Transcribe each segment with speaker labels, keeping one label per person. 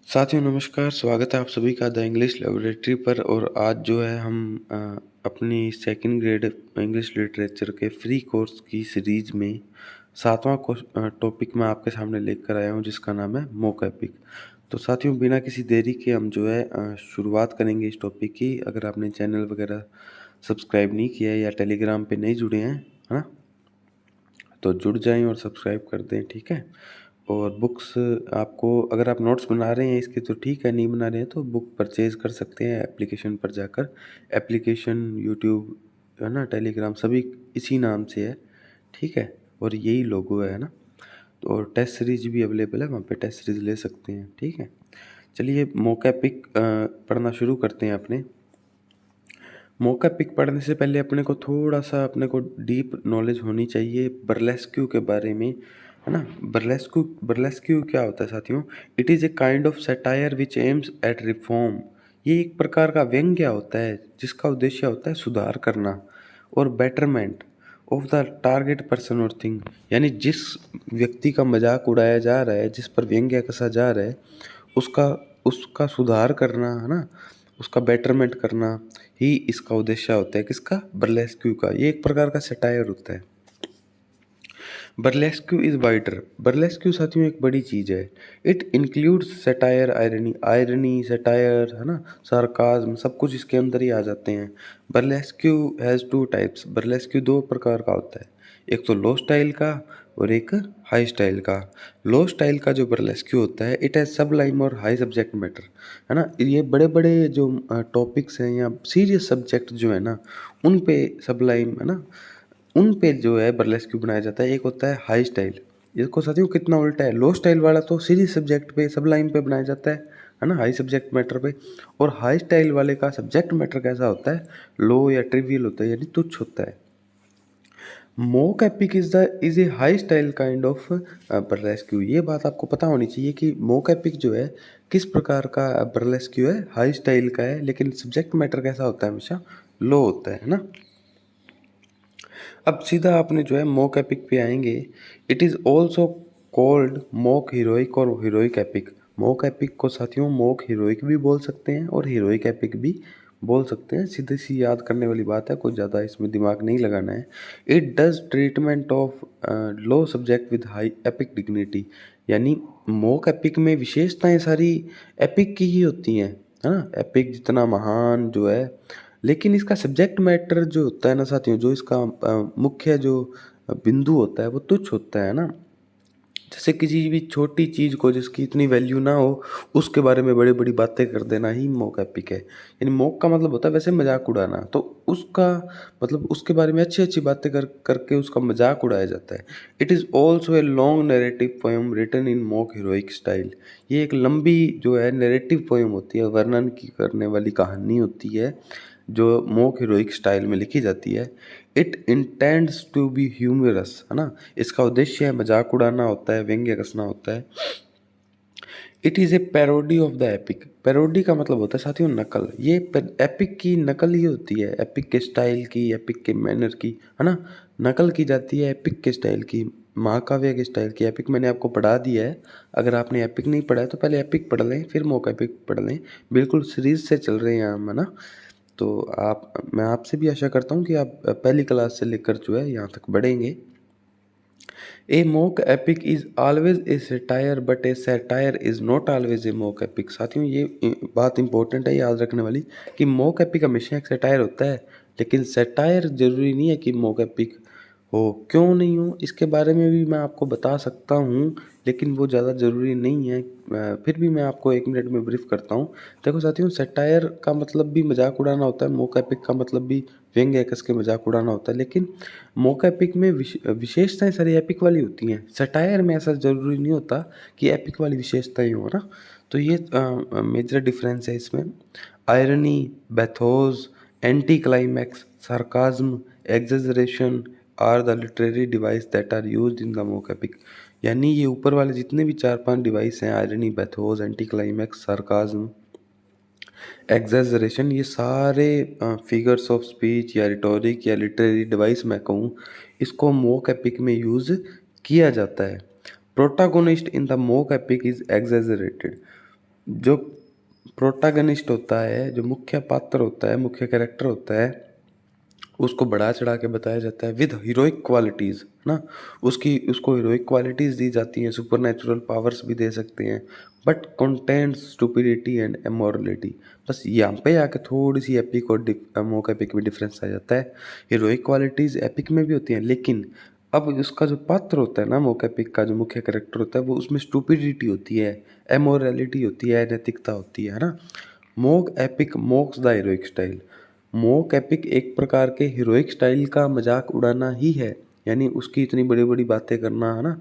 Speaker 1: साथियों नमस्कार, स्वागत है आप सभी का द इंग्लिश लैबोरेटरी पर। और आज जो है हम अपनी सेकंड ग्रेड इंग्लिश लिटरेचर के फ्री कोर्स की सीरीज में 7वां टॉपिक मैं आपके सामने लेकर आया हूं, जिसका नाम है मॉक एपिक। तो साथियों बिना किसी देरी के हम जो है शुरुआत करेंगे इस टॉपिक की। अगर आपने चैनल वगैरह सब्सक्राइब नहीं किया है या टेलीग्राम पे नहीं जुड़े हैं, है ना, तो जुड़ जाएं और सब्सक्राइब कर दें, ठीक है। और बुक्स आपको, अगर आप नोट्स बना रहे हैं इसके तो ठीक है, नहीं बना रहे हैं तो बुक परचेज कर सकते हैं एप्लीकेशन पर जाकर। एप्लीकेशन यूट्यूब, है ना, टेलीग्राम सभी इसी नाम से है, ठीक है। और यही लोगो है ना। तो और टेस्ट सीरीज भी अवेलेबल है, वहाँ पे टेस्ट सीरीज ले सकते हैं, ठीक है। चलिए मौका पिक पढ़ना शुरू करते हैं अपने। मौका पिक पढ़ने से पहले अपने को डीप नॉलेज होनी चाहिए बर्लेस्क्यू के बारे में, है ना। बर्लेस्क्यू क्या होता है साथियों? It is a kind of satire which aims at reform. ये एक प्रकार का व्यंग्य होता है जिसका उद्देश्य होता है सुधार करना और betterment of the target person और थिंग। यानी जिस व्यक्ति का मजाक उड़ाया जा रहा है, जिस पर व्यंग्य कसा जा रहा है, उसका उसका सुधार करना, है ना, उसका बेटरमेंट करना ही इसका उद्देश्य होता है। किसका? बर्लेस्क्यू का। ये एक प्रकार का सटायर होता है। बर्लेस्क्यू इज वाइडर। बर्लेस्क्यू साथियों एक बड़ी चीज है। It includes satire, irony, satire, है ना, सार्काज्म, सब कुछ इसके अंदर ही आ जाते हैं। बर्लेस्क्यू हैज टू टाइप्स। बर्लेस्क्यू दो प्रकार का होता है, एक तो लो स्टाइल का और एक हाई स्टाइल का। लो स्टाइल का जो बर्लेस्क्यू होता है, इट हैज सबलाइम और हाई सब्जेक्ट मैटर, है ना। ये बड़े बड़े जो टॉपिक्स हैं या सीरियस सब्जेक्ट जो है ना, उन पे सबलाइम, है ना, उन पे जो है बर्लेस्क्यू बनाया जाता है। एक होता है हाई स्टाइल। इसको साथियों कितना उल्टा है, लो स्टाइल वाला तो सीरियस सब्जेक्ट पे सबलाइम पे बनाया जाता है ना, हाई सब्जेक्ट मैटर पे। और हाई स्टाइल वाले का सब्जेक्ट मैटर कैसा होता है? लो या ट्रिवियल होता है, यानी तुच्छ होता है। Mock epic is a high style kind of burlesque. ये बात आपको पता होनी चाहिए कि मोक एपिक जो है किस प्रकार का बर्लेस्क्यू है, हाई स्टाइल का है, लेकिन सब्जेक्ट मैटर कैसा होता है? हमेशा लो होता है ना। अब सीधा आपने जो है मोक एपिक पे आएंगे। It is also called mock heroic और हीरोइक एपिक। मोक एपिक को साथियों मोक हीरोइक भी बोल सकते हैं और हीरोइक एपिक भी बोल सकते हैं। सीधी सी याद करने वाली बात है, कोई ज़्यादा इसमें दिमाग नहीं लगाना है। It does treatment of low subject with high epic dignity. यानी मोक एपिक में विशेषताएं सारी एपिक की ही होती हैं, है ना। एपिक जितना महान जो है, लेकिन इसका सब्जेक्ट मैटर जो होता है ना साथियों, जो इसका मुख्य जो बिंदु होता है वो तुच्छ होता है ना। जैसे किसी भी छोटी चीज को जिसकी इतनी वैल्यू ना हो, उसके बारे में बड़ी बड़ी बातें कर देना ही मोक एपिक है। यानी मोक का मतलब होता है वैसे मजाक उड़ाना, तो उसका मतलब उसके बारे में अच्छी अच्छी बातें करके उसका मजाक उड़ाया जाता है। It is also a long narrative poem written in mock heroic style. ये एक लंबी जो है नैरेटिव पोएम होती है, वर्णन की करने वाली कहानी होती है, जो मोक हीरोइक स्टाइल में लिखी जाती है। It intends to be humorous, है ना। इसका उद्देश्य है मजाक उड़ाना होता है, व्यंग्य कसना होता है। It is A parody of the epic. Parody का मतलब होता है साथियों नकल। ये एपिक की नकल ही होती है, एपिक के स्टाइल की, एपिक के मैनर की, है ना, नकल की जाती है एपिक के स्टाइल की, महाकाव्य के स्टाइल की। एपिक मैंने आपको पढ़ा दिया है। अगर आपने एपिक नहीं पढ़ा है तो पहले एपिक पढ़ लें, फिर मोक एपिक पढ़ लें। बिल्कुल सीरीज से चल रहे हैं हम, है ना। तो मैं आपसे भी आशा करता हूँ कि आप पहली क्लास से लेकर जो है यहाँ तक बढ़ेंगे। A mock epic is always a satire but a satire is not always a mock epic. साथियों ये बात इंपॉर्टेंट है याद रखने वाली, कि मोक एपिक हमेशा एक सेटायर होता है, लेकिन सेटायर जरूरी नहीं है कि मोक एपिक हो। क्यों नहीं हो इसके बारे में भी मैं आपको बता सकता हूँ, लेकिन वो ज़्यादा ज़रूरी नहीं है। फिर भी मैं आपको 1 मिनट में ब्रीफ करता हूँ। देखो साथियों, सेटायर का मतलब भी मजाक उड़ाना होता है, मोक एपिक का मतलब भी व्यंग्य कस के मजाक उड़ाना होता है। लेकिन मोक एपिक में विशेषताएं सारी एपिक वाली होती हैं। सटायर में ऐसा ज़रूरी नहीं होता कि एपिक वाली विशेषताएं हो ना। तो ये मेजर डिफरेंस है इसमें। Irony, bathos, anticlimax, sarcasm, exaggeration are the literary device that are used in the mock epic. यानी ये ऊपर वाले जितने भी 4-5 डिवाइस हैं, irony, bathos, anticlimax, sarcasm, exaggeration, ये सारे फिगर्स ऑफ स्पीच या रिटोरिक या लिटरेरी डिवाइस मैं कहूँ, इसको मोक एपिक में यूज किया जाता है। Protagonist in the mock epic is exaggerated. जो प्रोटैगनिस्ट होता है, जो मुख्य पात्र होता है, मुख्य कैरेक्टर होता है, उसको बढ़ा चढ़ा के बताया जाता है विद हीरोइक क्वालिटीज़, ना, उसको हीरोइक क्वालिटीज़ दी जाती हैं, सुपर नेचुरल पावर्स भी दे सकते हैं, but contents stupidity and immorality. बस यहाँ पे आके थोड़ी सी एपिक और मोक एपिक में डिफरेंस आ जाता है। हीरोइक क्वालिटीज़ एपिक में भी होती हैं, लेकिन अब उसका जो पात्र होता है ना, मोक एपिक का जो मुख्य कैरेक्टर होता है, वो उसमें स्टुपिडिटी होती है, एमोरलिटी होती है, नैतिकता होती है ना। Mock epic mocks the heroic style. Mock epic एक प्रकार के हीरोइक स्टाइल का मजाक उड़ाना ही है, यानी उसकी इतनी बड़ी बड़ी बातें करना, है ना,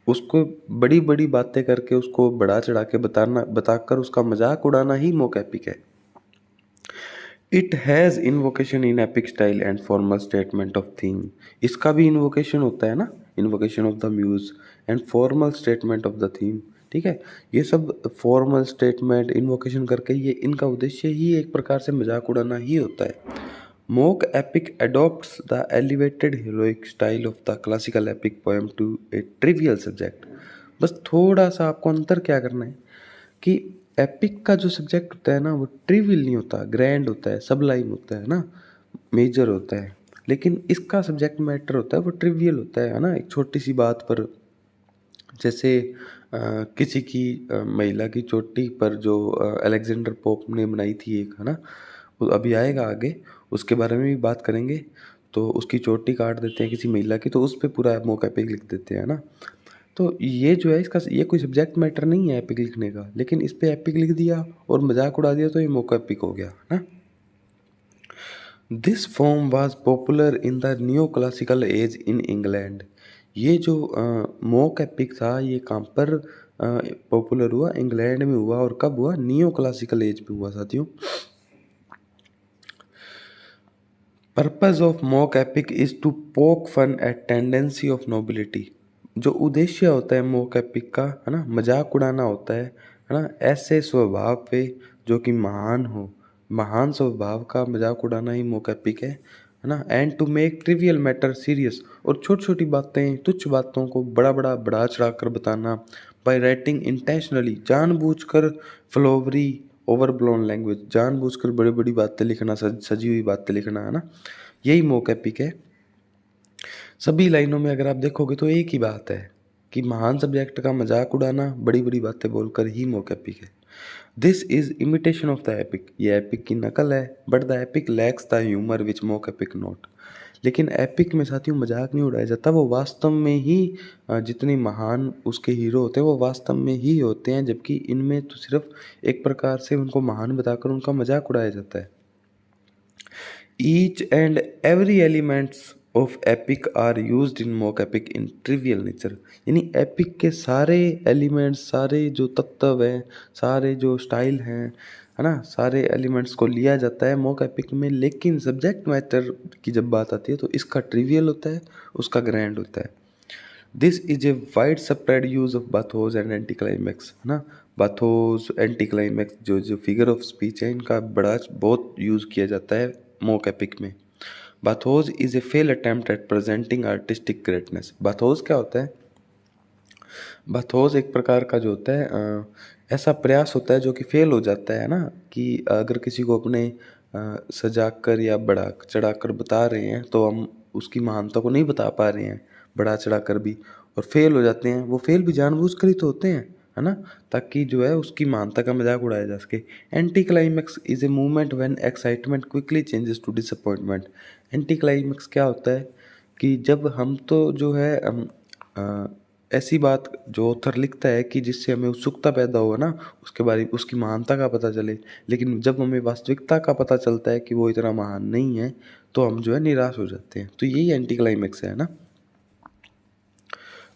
Speaker 1: उसको बड़ी बड़ी बातें करके उसको बढ़ा चढ़ा के बताकर उसका मजाक उड़ाना ही मोक एपिक है। It has invocation in epic style and formal statement of theme. इसका भी इन्वोकेशन होता है ना, invocation of the muse and formal statement of the theme. ठीक है, ये सब फॉर्मल स्टेटमेंट इन्वोकेशन करके ये इनका उद्देश्य ही एक प्रकार से मजाक उड़ाना ही होता है। Mock epic adopts the elevated heroic style of the classical epic poem to a trivial subject। बस थोड़ा सा आपको अंतर क्या करना है कि एपिक का जो सब्जेक्ट होता है ना, वो ट्रिवियल नहीं होता, ग्रैंड होता है, सबलाइम होता है ना, मेजर होता है, लेकिन इसका सब्जेक्ट मैटर होता है वो ट्रिवियल होता है ना, एक छोटी सी बात पर, जैसे किसी की महिला की चोटी पर जो अलेक्जेंडर पोप ने बनाई थी एक, है ना, वो अभी आएगा आगे, उसके बारे में भी बात करेंगे। तो उसकी चोटी काट देते हैं किसी महिला की, तो उस पे पूरा मौका एपिक लिख देते हैं ना। तो ये जो है इसका ये कोई सब्जेक्ट मैटर नहीं है एपिक लिखने का, लेकिन इस पे एपिक लिख दिया और मजाक उड़ा दिया तो ये मौका एपिक हो गया ना। This form was popular in the new classical age in England. ये जो मोक एपिक था ये कहाँ पर पॉपुलर हुआ? इंग्लैंड में हुआ। और कब हुआ? नियो क्लासिकल एज में हुआ साथियों। Purpose of mock epic is to poke fun at tendency of nobility. जो उद्देश्य होता है मोक एपिक का, है ना, मजाक उड़ाना होता है ना, ऐसे स्वभाव पे जो कि महान हो, महान स्वभाव का मजाक उड़ाना ही मोक एपिक है ना। And to make trivial matter serious, और छोटी छोटी बातें, तुच्छ बातों को बड़ा बड़ा बढ़ा चढ़ा कर बताना। बाय राइटिंग इंटेंशनली, जानबूझकर, फ्लोवरी ओवरब्लोन लैंग्वेज, जानबूझकर बड़ी बड़ी बातें लिखना, सजी हुई बातें लिखना, है ना, यही मोक एपिक है। सभी लाइनों में अगर आप देखोगे तो एक ही बात है कि महान सब्जेक्ट का मजाक उड़ाना, बड़ी बड़ी बातें बोलकर ही मोक एपिक है। This is imitation of the epic, ये एपिक की नकल है। But the epic lacks the humour which mock epic not. लेकिन एपिक में साथियों मजाक नहीं उड़ाया जाता, वो वास्तव में ही जितने महान उसके हीरो होते हैं वो वास्तव में ही होते हैं, जबकि इनमें तो सिर्फ एक प्रकार से उनको महान बताकर उनका मजाक उड़ाया जाता है। Each and every elements of epic are used in mock epic in trivial nature. यानी एपिक के सारे एलिमेंट्स, सारे जो तत्व हैं, सारे जो स्टाइल हैं, है ना, सारे एलिमेंट्स को लिया जाता है मोक एपिक में। लेकिन सब्जेक्ट मैटर की जब बात आती है तो इसका ट्रिवियल होता है, उसका ग्रैंड होता है। This is a widespread use of bathos and anti climax, है ना। बाथोस, एंटी क्लाइमैक्स, जो जो फिगर ऑफ स्पीच है, इनका बड़ा बहुत यूज किया जाता है मोक एपिक में। Bathos is a fail attempt at presenting artistic greatness. Bathos क्या होता है? बाथोस एक प्रकार का जो होता है ऐसा प्रयास होता है जो कि फेल हो जाता है ना, कि अगर किसी को अपने सजा कर या बढ़ा चढ़ा कर बता रहे हैं तो हम उसकी महानता को नहीं बता पा रहे हैं बढ़ा चढ़ा कर भी, और फेल हो जाते हैं। वो फेल भी जानबूझ कर ही तो होते हैं, है ना, ताकि जो है उसकी महानता का मजाक उड़ाया जा सके। Anti climax is a movement when excitement quickly changes to disappointment. Anti climax क्या होता है कि जब हम तो जो है ऐसी बात जो ऑथर लिखता है कि जिससे हमें उत्सुकता पैदा हो ना, उसके बारे में, उसकी महानता का पता चले, लेकिन जब हमें वास्तविकता का पता चलता है कि वो इतना महान नहीं है तो हम जो है निराश हो जाते हैं। तो यही एंटी क्लाइमैक्स है ना।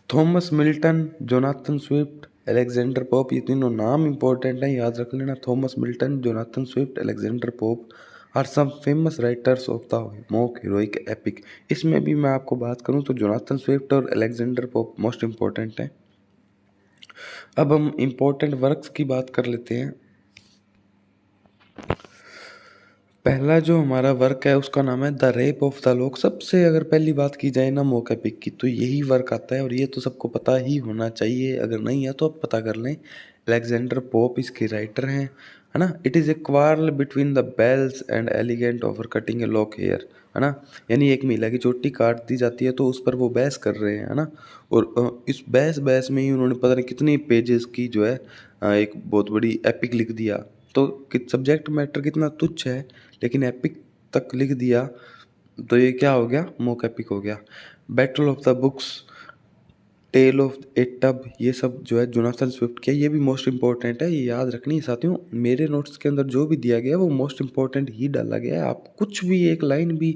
Speaker 1: Thomas Milton, Jonathan Swift, Alexander Pope, ये तीनों नाम इंपॉर्टेंट हैं, याद रख लेना। Thomas Milton, Jonathan Swift, Alexander Pope are some famous writers of the mock heroic epic. इसमें भी मैं आपको बात करूं तो जोनाथन स्विफ्ट और अलेक्जेंडर पोप मोस्ट इम्पोर्टेंट हैं। अब हम इम्पोर्टेंट वर्क्स की बात कर लेते हैं। पहला जो हमारा वर्क है उसका नाम है the rape of the lock. सबसे अगर पहली बात की जाए ना मोक एपिक की, तो यही वर्क आता है, और ये तो सबको पता ही होना चाहिए, अगर नहीं है तो आप पता कर लें। अलेक्जेंडर पोप इसके राइटर हैं, है ना। It is a quarrel between the belles and elegant over cutting a lock hair, है ना। यानी एक महिला की चोटी काट दी जाती है तो उस पर वो बहस कर रहे हैं, है ना। और इस बहस में ही उन्होंने पता नहीं कितनी पेजेस की जो है एक बहुत बड़ी एपिक लिख दिया। तो सब्जेक्ट मैटर कितना तुच्छ है लेकिन एपिक तक लिख दिया, तो ये क्या हो गया, मोक एपिक हो गया। Battle of the books, tale of a tub, ये सब जो है जोनाथन स्विफ्ट के, ये भी मोस्ट इंपॉर्टेंट है, ये याद रखनी है साथियों। मेरे नोट्स के अंदर जो भी दिया गया है वो मोस्ट इंपॉर्टेंट ही डाला गया है। आप कुछ भी एक लाइन भी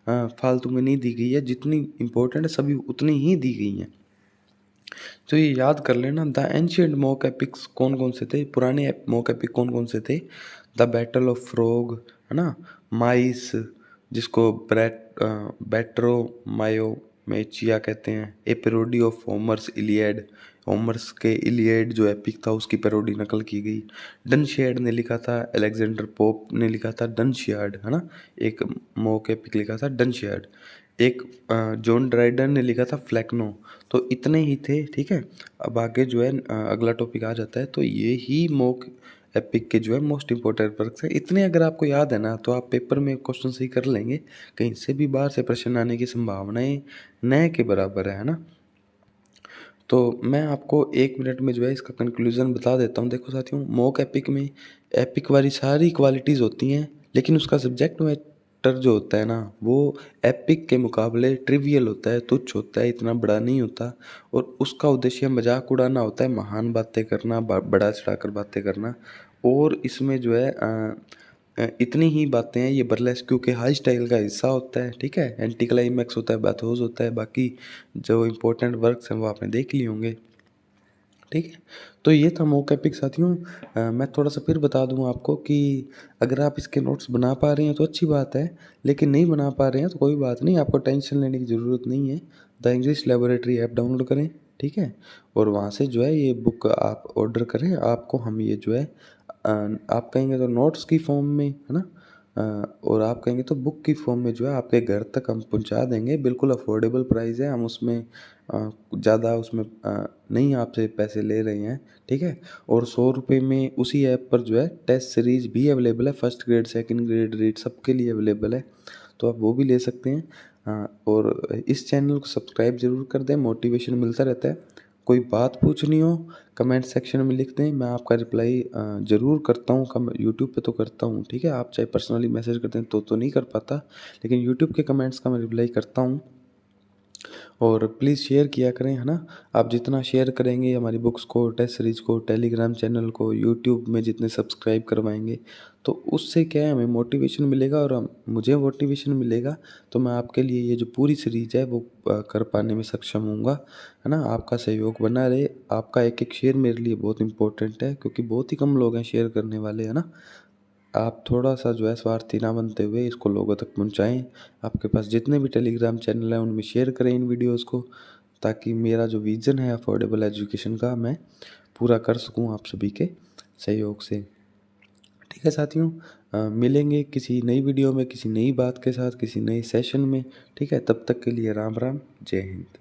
Speaker 1: फालतू में नहीं दी गई है, जितनी इंपॉर्टेंट है सभी उतनी ही दी गई हैं। तो ये याद कर लेना। द एंशियंट मोक एपिक्स कौन कौन से थे, पुराने मोक एपिक कौन कौन से थे। द बैटल ऑफ फ्रॉग, है ना। माइस, जिसको बैट्रो मायो मेचिया कहते हैं। A parody of Homer's Iliad, Homer's के इलियड जो एपिक था उसकी पैरोडी नकल की गई। डनशियार्ड ने लिखा था, अलेक्जेंडर पोप ने लिखा था डनशियार्ड, है ना। एक मोक एपिक लिखा था डनशियार्ड। एक जॉन ड्राइडन ने लिखा था फ्लैक्नो। तो इतने ही थे, ठीक है। अब आगे जो है अगला टॉपिक आ जाता है। तो ये ही मोक एपिक के जो है मोस्ट इंपॉर्टेंट वर्क्स है। इतने अगर आपको याद है ना तो आप पेपर में क्वेश्चन सही कर लेंगे। कहीं से भी बाहर से प्रश्न आने की संभावनाएं न के बराबर है ना। तो मैं आपको 1 मिनट में जो है इसका कंक्लूजन बता देता हूँ। देखो साथियों, मोक एपिक में एपिक वाली सारी क्वालिटीज़ होती हैं, लेकिन उसका सब्जेक्ट मैटर जो होता है ना वो एपिक के मुकाबले ट्रिवियल होता है, तुच्छ होता है, इतना बड़ा नहीं होता। और उसका उद्देश्य मजाक उड़ाना होता है, महान बातें करना, बड़ा चढ़ाकर बातें करना। और इसमें जो है इतनी ही बातें हैं। ये बर्लेस्क्यू के हाई स्टाइल का हिस्सा होता है, ठीक है। एंटी क्लाइमैक्स होता है, बाथोस होता है, बाकी जो इम्पोर्टेंट वर्क्स हैं वो आपने देख लिए होंगे, ठीक है। तो ये था मोक एपिक साथियों। मैं थोड़ा सा फिर बता दूं आपको कि अगर आप इसके नोट्स बना पा रहे हैं तो अच्छी बात है, लेकिन नहीं बना पा रहे हैं तो कोई बात नहीं, आपको टेंशन लेने की ज़रूरत नहीं है। The English laboratory app download करें, ठीक है। और वहाँ से जो है ये बुक आप ऑर्डर करें, आपको हम ये जो है आप कहेंगे तो नोट्स की फॉर्म में, है ना। और आप कहेंगे तो बुक की फॉर्म में जो है आपके घर तक हम पहुंचा देंगे। बिल्कुल अफोर्डेबल प्राइस है, हम उसमें ज़्यादा उसमें नहीं आपसे पैसे ले रहे हैं, ठीक है। और 100 रुपये में उसी ऐप पर जो है टेस्ट सीरीज भी अवेलेबल है, first grade second grade read सबके लिए अवेलेबल है, तो आप वो भी ले सकते हैं। और इस चैनल को सब्सक्राइब ज़रूर कर दें, मोटिवेशन मिलता रहता है। कोई बात पूछनी हो कमेंट सेक्शन में लिख दें, मैं आपका रिप्लाई ज़रूर करता हूँ। यूट्यूब पे तो करता हूँ, ठीक है। आप चाहे पर्सनली मैसेज करते हैं तो नहीं कर पाता, लेकिन यूट्यूब के कमेंट्स का मैं रिप्लाई करता हूँ। और प्लीज़ शेयर किया करें, है ना। आप जितना शेयर करेंगे हमारी बुक्स को, टेस्ट सीरीज को, टेलीग्राम चैनल को, यूट्यूब में जितने सब्सक्राइब करवाएंगे तो उससे क्या है, हमें मोटिवेशन मिलेगा और मुझे मोटिवेशन मिलेगा, तो मैं आपके लिए ये जो पूरी सीरीज है वो कर पाने में सक्षम होऊंगा, है ना। आपका सहयोग बना रहे, आपका एक एक शेयर मेरे लिए बहुत इंपॉर्टेंट है, क्योंकि बहुत ही कम लोग हैं शेयर करने वाले, है ना। आप थोड़ा सा जो है स्वार्थी ना बनते हुए इसको लोगों तक पहुंचाएं। आपके पास जितने भी टेलीग्राम चैनल हैं उनमें शेयर करें इन वीडियोस को, ताकि मेरा जो विज़न है अफोर्डेबल एजुकेशन का मैं पूरा कर सकूं आप सभी के सहयोग से, ठीक है साथियों। मिलेंगे किसी नई वीडियो में, किसी नई बात के साथ, किसी नए सेशन में, ठीक है। तब तक के लिए राम राम, जय हिंद।